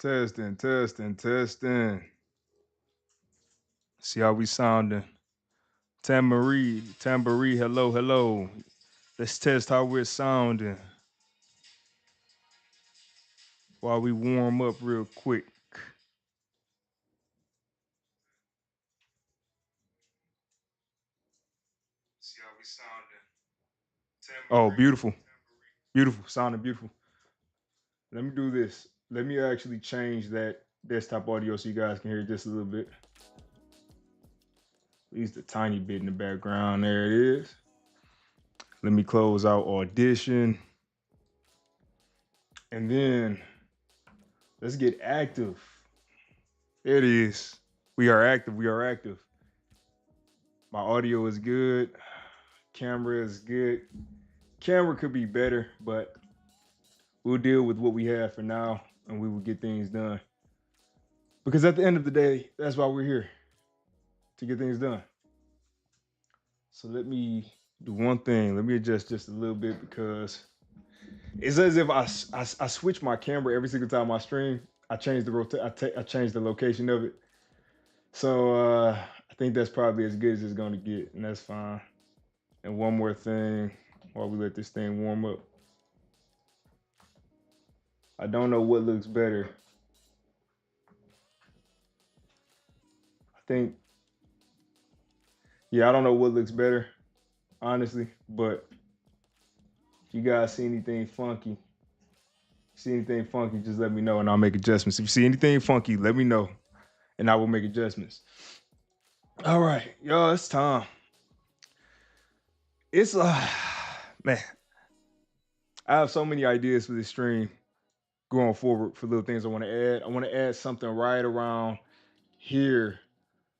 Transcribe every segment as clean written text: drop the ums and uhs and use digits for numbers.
Testing, testing, testing. See how we sounding. Tambourine, hello, hello. Let's test how we're sounding while we warm up real quick. See how we sounding. Oh, beautiful. Beautiful. Sounding beautiful. Let me do this. Let me actually change that desktop audio so you guys can hear just a little bit. At least a tiny bit in the background. There it is. Let me close out Audition. And then let's get active. There it is. We are active. We are active. My audio is good. Camera is good. Camera could be better, but we'll deal with what we have for now and we will get things done. Because at the end of the day, that's why we're here, to get things done. So let me do one thing. Let me adjust just a little bit because it's as if I switch my camera every single time I stream. I change I change the location of it. So I think that's probably as good as it's going to get, and that's fine. And one more thing while we let this thing warm up. I don't know what looks better. I think, yeah, I don't know what looks better, honestly, but if you guys see anything funky, just let me know and I'll make adjustments. If you see anything funky, let me know and I will make adjustments. All right, y'all, it's time. It's man, I have so many ideas for this stream going forward for little things I want to add. I want to add something right around here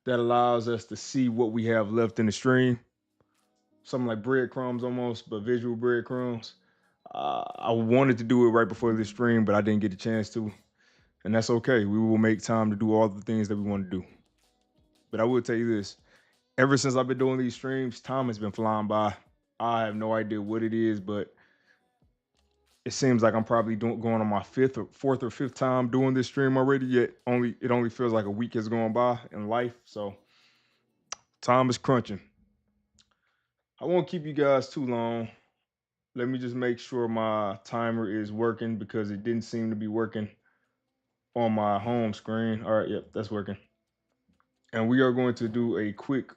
that allows us to see what we have left in the stream. Something like breadcrumbs almost, but visual breadcrumbs. I wanted to do it right before this stream, but I didn't get a chance to. And that's okay. We will make time to do all the things that we want to do. But I will tell you this. Ever since I've been doing these streams, time has been flying by. I have no idea what it is, but it seems like I'm probably going on my fourth or fifth time doing this stream already. Yet it only feels like a week has gone by in life. So time is crunching. I won't keep you guys too long. Let me just make sure my timer is working because it didn't seem to be working on my home screen. All right, yep, that's working. And we are going to do a quick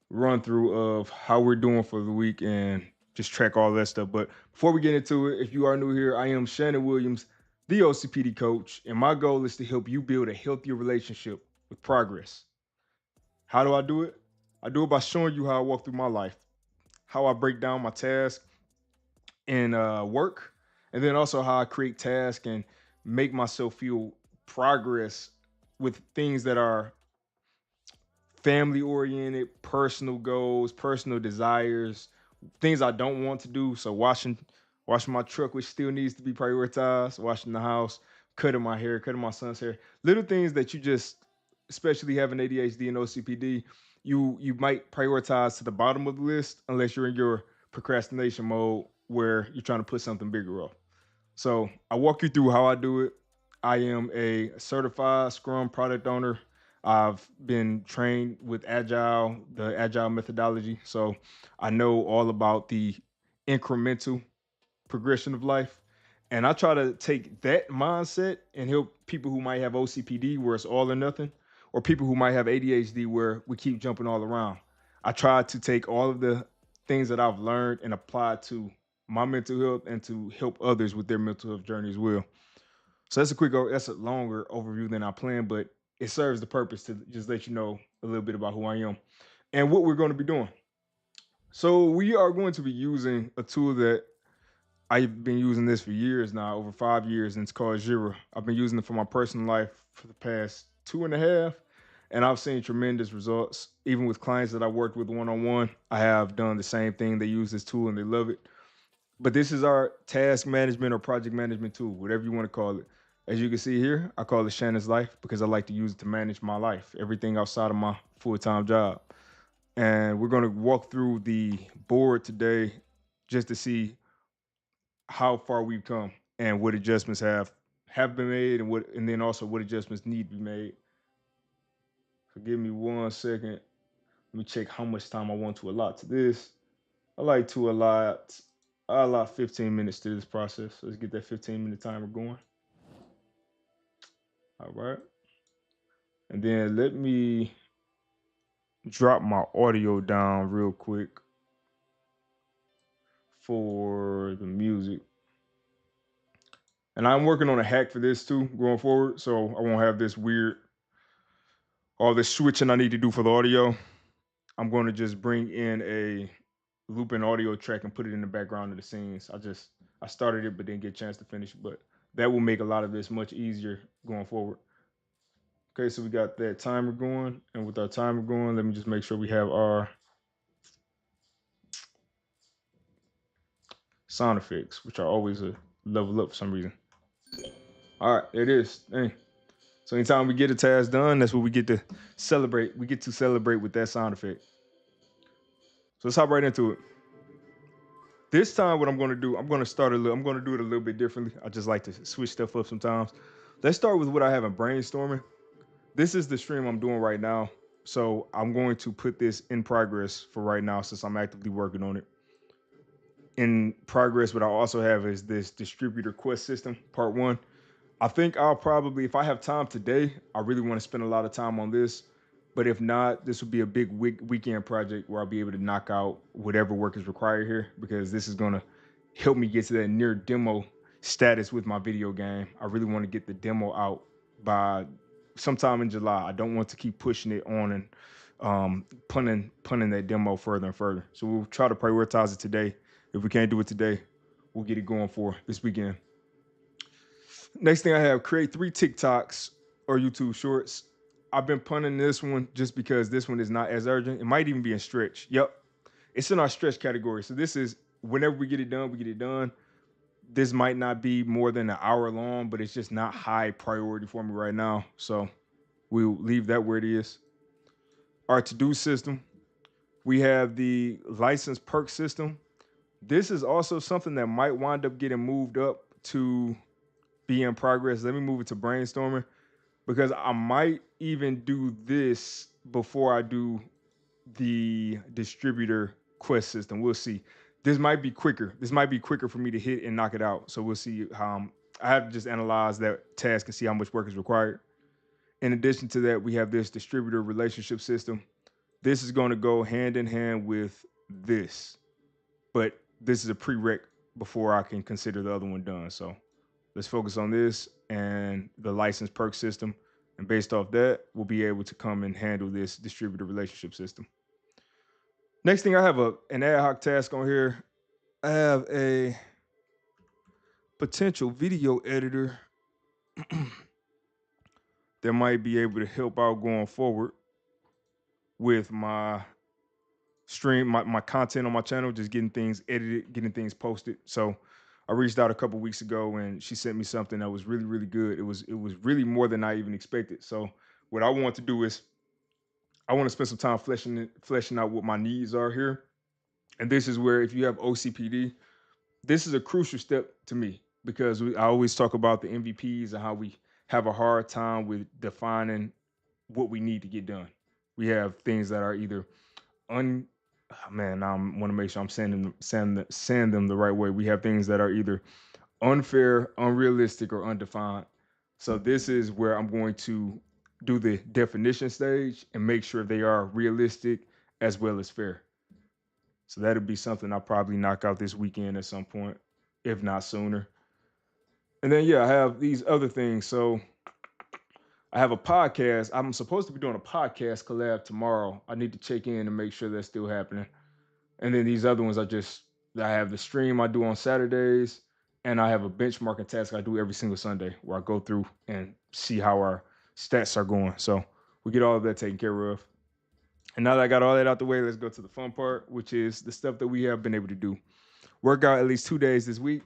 run through of how we're doing for the week and just track all that stuff. But before we get into it, if you are new here, I am Shannon Williams, the OCPD coach, and my goal is to help you build a healthier relationship with progress. How do I do it? I do it by showing you how I walk through my life, how I break down my tasks in work, and then also how I create tasks and make myself feel progress with things that are family oriented, personal goals, personal desires, things I don't want to do. So washing my truck, which still needs to be prioritized, washing the house, cutting my hair, cutting my son's hair. Little things that you just, especially having ADHD and OCPD, you might prioritize to the bottom of the list unless you're in your procrastination mode where you're trying to put something bigger off. So I walk you through how I do it. I am a certified SCRUM product owner. I've been trained with Agile, the Agile methodology. So I know all about the incremental progression of life. And I try to take that mindset and help people who might have OCPD where it's all or nothing, or people who might have ADHD where we keep jumping all around. I try to take all of the things that I've learned and apply it to my mental health and to help others with their mental health journey as well. So that's a longer overview than I planned, but it serves the purpose to just let you know a little bit about who I am and what we're going to be doing. So we are going to be using a tool that I've been using this for years now, over 5 years, and it's called Jira. I've been using it for my personal life for the past 2.5, and I've seen tremendous results. Even with clients that I worked with one-on-one, I have done the same thing. They use this tool and they love it. But this is our task management or project management tool, whatever you want to call it. As you can see here, I call it Shannon's Life because I like to use it to manage my life, everything outside of my full-time job. And we're going to walk through the board today just to see how far we've come and what adjustments have have been made and then also what adjustments need to be made. So give me 1 second. Let me check how much time I want to allot to this. I like to allot 15 minutes to this process. So let's get that 15-minute timer going. All right. And then let me drop my audio down real quick for the music. And I'm working on a hack for this too going forward. So I won't have all this switching I need to do for the audio. I'm going to just bring in a looping audio track and put it in the background of the scenes. I started it but didn't get a chance to finish. But that will make a lot of this much easier going forward. Okay, so we got that timer going. And with our timer going, let me just make sure we have our sound effects, which are always a level up for some reason. All right, there it is. Dang. So anytime we get a task done, that's what we get to celebrate. We get to celebrate with that sound effect. So let's hop right into it. This time, what I'm going to do, I'm going to do it a little bit differently. I just like to switch stuff up sometimes. Let's start with what I have in brainstorming. This is the stream I'm doing right now. So I'm going to put this in progress for right now since I'm actively working on it. In progress, what I also have is this distributor quest system, part 1. I think I'll probably, if I have time today, I really want to spend a lot of time on this. But if not, this will be a big weekend project where I'll be able to knock out whatever work is required here, because this is going to help me get to that near demo status with my video game. I really want to get the demo out by sometime in July. I don't want to keep pushing it on and punting that demo further and further. So we'll try to prioritize it today. If we can't do it today, we'll get it going for this weekend. Next thing I have, create 3 TikToks or YouTube shorts. I've been punting this one just because this one is not as urgent. It might even be in stretch. Yep. It's in our stretch category. So this is whenever we get it done, we get it done. This might not be more than an hour long, but it's just not high priority for me right now. So we'll leave that where it is. Our to-do system. We have the license perk system. This is also something that might wind up getting moved up to be in progress. Let me move it to brainstorming, because I might even do this before I do the distributor quest system. We'll see. This might be quicker. This might be quicker for me to hit and knock it out. So we'll see how I have to just analyze that task and see how much work is required. In addition to that, we have this distributor relationship system. This is going to go hand in hand with this, but this is a prereq before I can consider the other one done. So let's focus on this and the license perk system. And based off that, we'll be able to come and handle this distributor relationship system. Next thing, I have an ad hoc task on here. I have a potential video editor that might be able to help out going forward with my stream, my content on my channel, just getting things edited, getting things posted. So I reached out a couple weeks ago and she sent me something that was really, really good. It was really more than I even expected. So what I want to do is I want to spend some time fleshing out what my needs are here. And this is where, if you have OCPD, this is a crucial step to me, because I always talk about the MVPs and how we have a hard time with defining what we need to get done. We have things that are either man, I want to make sure I'm saying them the right way. We have things that are either unfair, unrealistic, or undefined. So this is where I'm going to do the definition stage and make sure they are realistic as well as fair. So that'll be something I'll probably knock out this weekend at some point, if not sooner. And then, yeah, I have these other things. So I have a podcast. I'm supposed to be doing a podcast collab tomorrow. I need to check in and make sure that's still happening. And then these other ones I have the stream I do on Saturdays, and I have a benchmarking task I do every single Sunday where I go through and see how our stats are going. So we get all of that taken care of. And now that I got all that out the way, let's go to the fun part, which is the stuff that we have been able to do. Work out at least 2 days this week.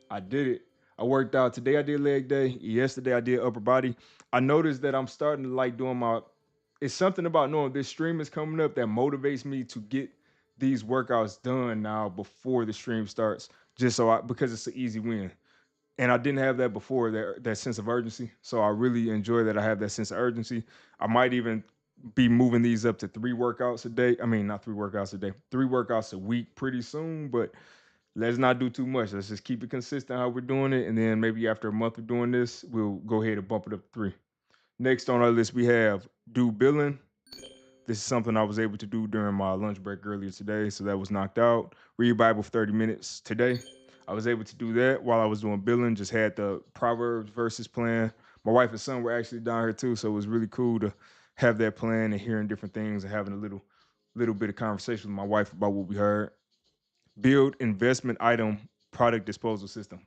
I did it. I worked out today. I did leg day. Yesterday I did upper body. I noticed that I'm starting to like doing it's something about knowing this stream is coming up that motivates me to get these workouts done now before the stream starts, because it's an easy win. and I didn't have that before, that sense of urgency. So I really enjoy that I have that sense of urgency. I might even be moving these up to 3 workouts a day. I mean, not 3 workouts a day, 3 workouts a week pretty soon. But let's not do too much. Let's just keep it consistent how we're doing it, and then maybe after a month of doing this, we'll go ahead and bump it up to 3. Next on our list, we have do billing. This is something I was able to do during my lunch break earlier today, so that was knocked out. Read Bible for 30 minutes today. I was able to do that while I was doing billing, just had the Proverbs verses plan. My wife and son were actually down here too, so it was really cool to have that plan and hearing different things and having a little bit of conversation with my wife about what we heard. Build investment item product disposal system.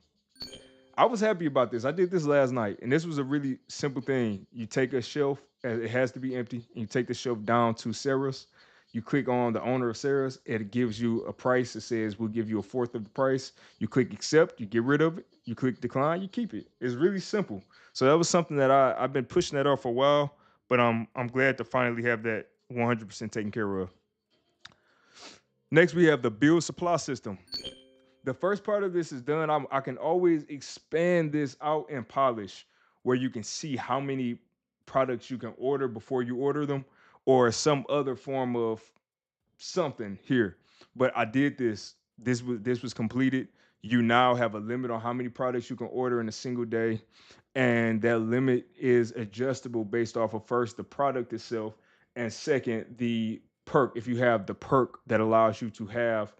I was happy about this. I did this last night, and this was a really simple thing. You take a shelf, it has to be empty, and you take the shelf down to Sarah's. You click on the owner of Sarah's, it gives you a price. It says we'll give you a fourth of the price. You click accept, you get rid of it. You click decline, you keep it. It's really simple. So that was something that I've been pushing that off for a while, but I'm glad to finally have that 100% taken care of. Next, we have the bill supply system. The first part of this is done. I can always expand this out and polish where you can see how many products you can order before you order them or some other form of something here. But I did this. This was completed. You now have a limit on how many products you can order in a single day. And that limit is adjustable based off of first the product itself and second the perk. If you have the perk that allows you to have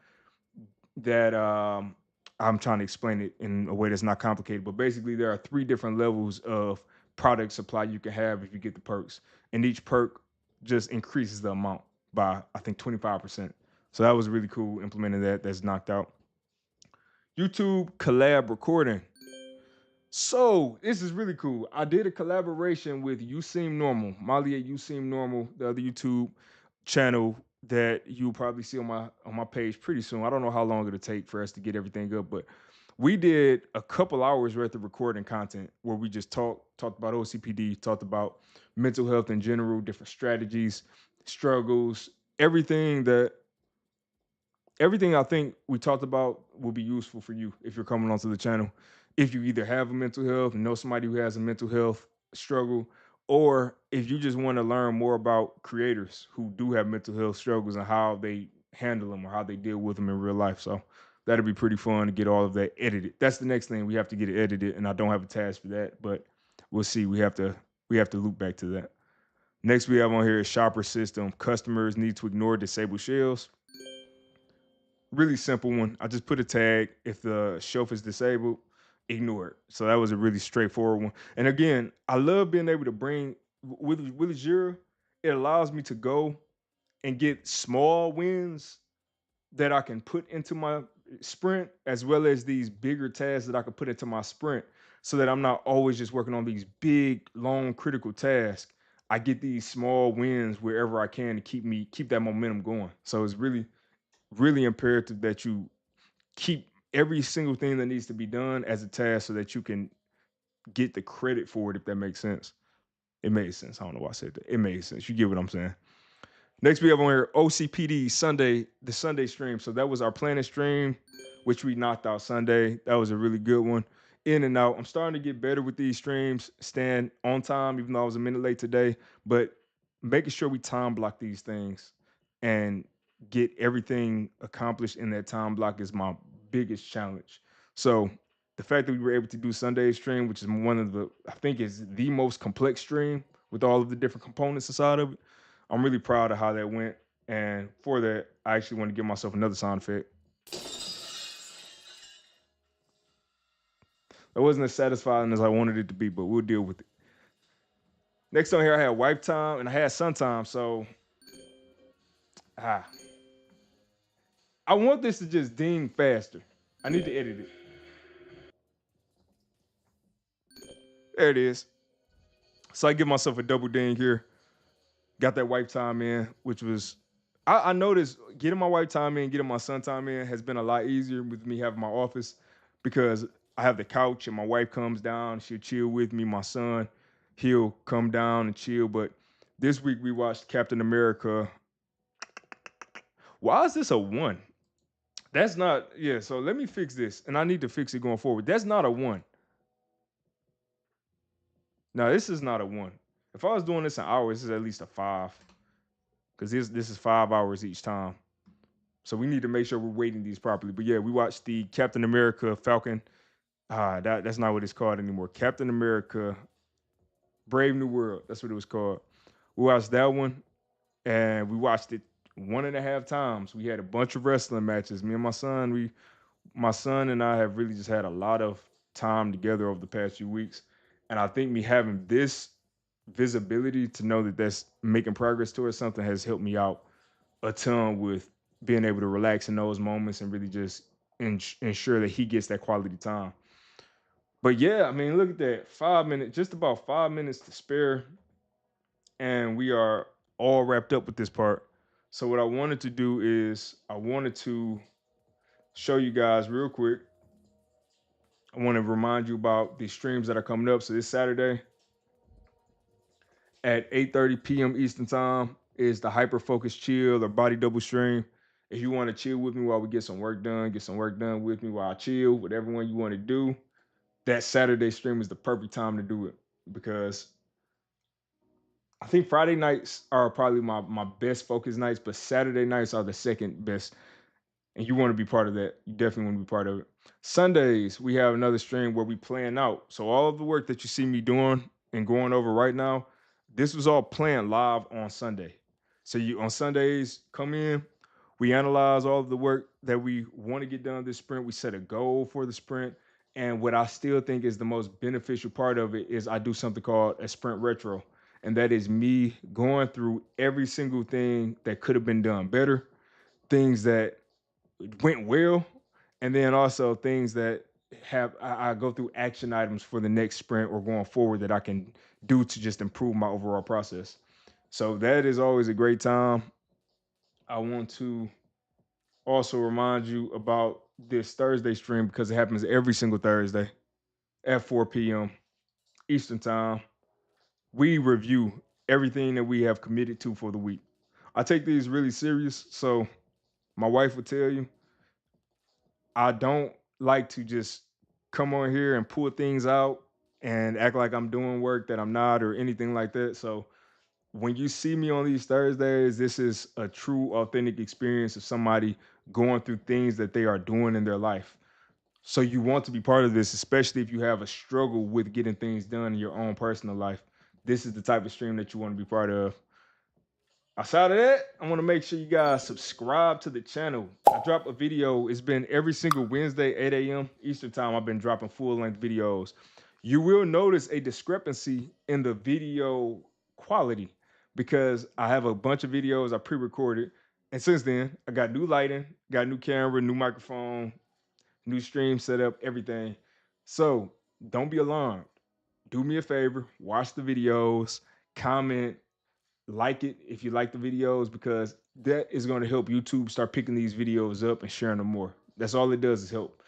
that I'm trying to explain it in a way that's not complicated, but basically there are 3 different levels of product supply you can have if you get the perks, and each perk just increases the amount by I think 25%. So that was really cool implementing that. That's knocked out. YouTube collab recording. So this is really cool. I did a collaboration with You Seem Normal, Molly at You Seem Normal, the other YouTube channel that you'll probably see on my page pretty soon. I don't know how long it'll take for us to get everything up, but we did a couple hours worth of recording content where we just talked about OCPD, talked about mental health in general, different strategies, struggles, everything that everything I think we talked about will be useful for you if you're coming onto the channel. If you either have a mental health, know somebody who has a mental health struggle, or if you just want to learn more about creators who do have mental health struggles and how they handle them or how they deal with them in real life. So that'll be pretty fun to get all of that edited. That's the next thing we have to get it edited, and I don't have a task for that, but we'll see. We have to loop back to that. Next we have on here is shopper system. Customers need to ignore disabled shelves. Really simple one. I just put a tag. If the shelf is disabled, ignore it. So that was a really straightforward one. And again, I love being able to bring with Jira. It allows me to go and get small wins that I can put into my sprint, as well as these bigger tasks that I can put into my sprint, so that I'm not always just working on these big, long, critical tasks. I get these small wins wherever I can to keep that momentum going. So it's really imperative that you keep every single thing that needs to be done as a task so that you can get the credit for it, if that makes sense. It made sense. I don't know why I said that. It made sense. You get what I'm saying. Next, we have on here OCPD Sunday, the Sunday stream. So that was our planning stream, which we knocked out Sunday. That was a really good one. In and out. I'm starting to get better with these streams, staying on time, even though I was a minute late today, but making sure we time block these things and get everything accomplished in that time block is my biggest challenge. So the fact that we were able to do Sunday stream, which is one of the, I think is the most complex stream with all of the different components inside of it, I'm really proud of how that went. And for that, I actually want to give myself another sound effect. It wasn't as satisfying as I wanted it to be, but we'll deal with it. Next on here, I had wipe time and I had sun time. So ah, I want this to just ding faster. I need to edit it. There it is. So I give myself a double ding here. Got that wipe time in, which was I noticed getting my wipe time in, getting my sun time in has been a lot easier with me having my office because I have the couch and my wife comes down, she'll chill with me. My son, he'll come down and chill. But this week we watched Captain America. Why is this a one? That's not, yeah. So let me fix this, and I need to fix it going forward. That's not a one. Now, this is not a 1. If I was doing this in hours, this is at least a 5 because this is 5 hours each time. So we need to make sure we're weighting these properly. But yeah, we watched the Captain America Falcon. That's not what it's called anymore. Captain America Brave New World. That's what it was called. We watched that one and we watched it 1.5 times. We had a bunch of wrestling matches. Me and my son and I have really just had a lot of time together over the past few weeks. And I think me having this visibility to know that that's making progress towards something has helped me out a ton with being able to relax in those moments and really just ensure that he gets that quality time. But yeah, I mean, look at that. 5 minutes, just about 5 minutes to spare. And we are all wrapped up with this part. So, what I wanted to do is, I wanted to show you guys real quick. I want to remind you about the streams that are coming up. So, this Saturday at 8:30 p.m. Eastern Time is the Hyper Focus Chill or Body Double stream. If you want to chill with me while we get some work done with me while I chill, whatever one you want to do, that Saturday stream is the perfect time to do it because I think Friday nights are probably my best focus nights, but Saturday nights are the second best, and you want to be part of that. You definitely want to be part of it. Sundays, we have another stream where we plan out. So all of the work that you see me doing and going over right now, this was all planned live on Sunday. So you on Sundays come in, we analyze all of the work that we want to get done this sprint. We set a goal for the sprint. And what I still think is the most beneficial part of it is I do something called a sprint retro. And that is me going through every single thing that could have been done better, things that went well, and then also things that I go through action items for the next sprint or going forward that I can do to just improve my overall process. So that is always a great time. I want to also remind you about this Thursday stream because it happens every single Thursday at 4 p.m. Eastern Time. We review everything that we have committed to for the week. I take these really serious. So my wife will tell you, I don't like to just come on here and pull things out and act like I'm doing work that I'm not or anything like that. So when you see me on these Thursdays, this is a true, authentic experience of somebody going through things that they are doing in their life. So you want to be part of this, especially if you have a struggle with getting things done in your own personal life. This is the type of stream that you want to be part of. Outside of that, I want to make sure you guys subscribe to the channel. I drop a video. It's been every single Wednesday, 8 a.m. Eastern Time. I've been dropping full-length videos. You will notice a discrepancy in the video quality because I have a bunch of videos I pre-recorded. And since then, I got new lighting, got new camera, new microphone, new stream setup, everything. So don't be alarmed. Do me a favor, watch the videos, comment, like it if you like the videos because that is going to help YouTube start picking these videos up and sharing them more. That's all it does is help.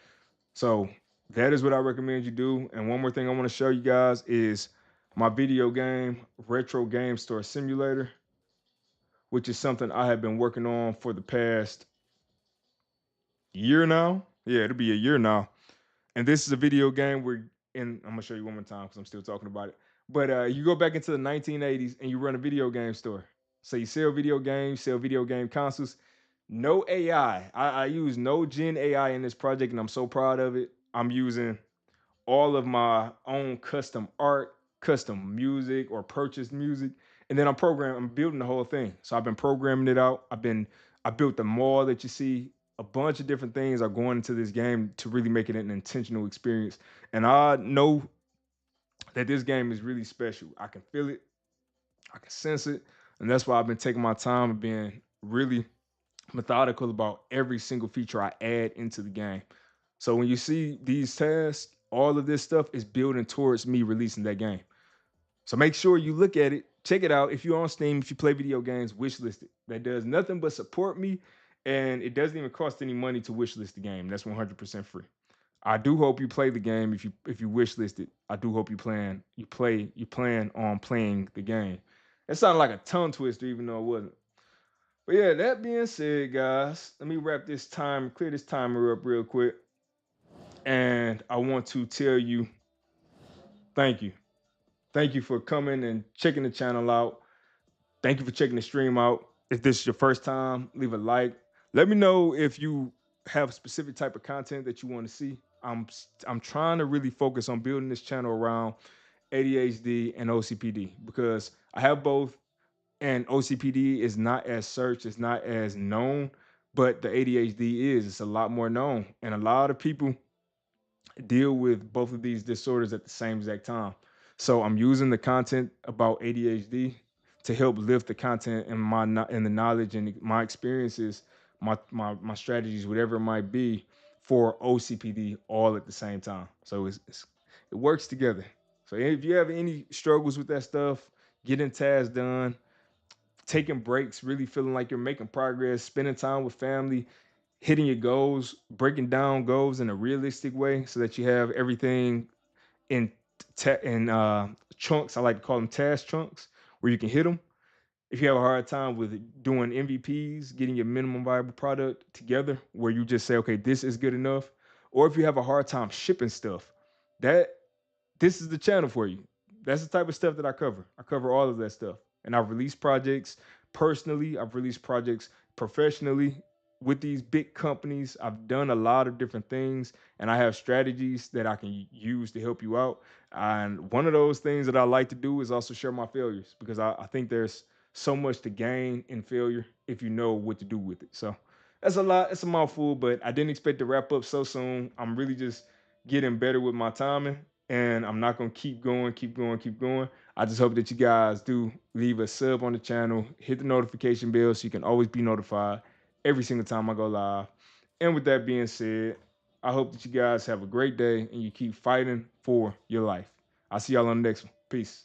So that is what I recommend you do. And one more thing I want to show you guys is my video game retro game store simulator, which is something I have been working on for the past year now. Yeah, it'll be a year now. And this is a video game where, and I'm gonna show you one more time because I'm still talking about it. But you go back into the 1980s and you run a video game store. So you sell video games, sell video game consoles. No AI. I use no Gen AI in this project, and I'm so proud of it. I'm using all of my own custom art, custom music, or purchased music, and then I'm building the whole thing. So I've been programming it out. I built the mall that you see. A bunch of different things are going into this game to really make it an intentional experience. And I know that this game is really special. I can feel it, I can sense it, and that's why I've been taking my time and being really methodical about every single feature I add into the game. So when you see these tasks, all of this stuff is building towards me releasing that game. So make sure you look at it, check it out. If you're on Steam, if you play video games, wishlist it. That does nothing but support me, and it doesn't even cost any money to wishlist the game. That's 100% free. I do hope you play the game if you wishlist it. I do hope you plan on playing the game. That sounded like a tongue twister, even though it wasn't. But yeah, that being said, guys, let me clear this timer up real quick. And I want to tell you thank you. Thank you for coming and checking the channel out. Thank you for checking the stream out. If this is your first time, leave a like. Let me know if you have a specific type of content that you want to see. I'm trying to really focus on building this channel around ADHD and OCPD because I have both, and OCPD is not as searched, it's not as known, but the ADHD is. It's a lot more known, and a lot of people deal with both of these disorders at the same exact time. So I'm using the content about ADHD to help lift the content and and the knowledge and my experiences, my strategies, whatever it might be, for OCPD all at the same time. So it works together. So if you have any struggles with that stuff, getting tasks done, taking breaks, really feeling like you're making progress, spending time with family, hitting your goals, breaking down goals in a realistic way so that you have everything in chunks. I like to call them task chunks where you can hit them. If you have a hard time with doing MVPs, getting your minimum viable product together, where you just say, okay, this is good enough, or if you have a hard time shipping stuff, that this is the channel for you. That's the type of stuff that I cover. I cover all of that stuff. And I've released projects personally, I've released projects professionally with these big companies. I've done a lot of different things, and I have strategies that I can use to help you out. And one of those things that I like to do is also share my failures because I think there's so much to gain in failure if you know what to do with it. So that's a lot. It's a mouthful, but I didn't expect to wrap up so soon. I'm really just getting better with my timing, and I'm not gonna keep going, keep going, keep going. I just hope that you guys do leave a sub on the channel, hit the notification bell so you can always be notified every single time I go live. And with that being said, I hope that you guys have a great day and you keep fighting for your life. I'll see y'all on the next one. Peace.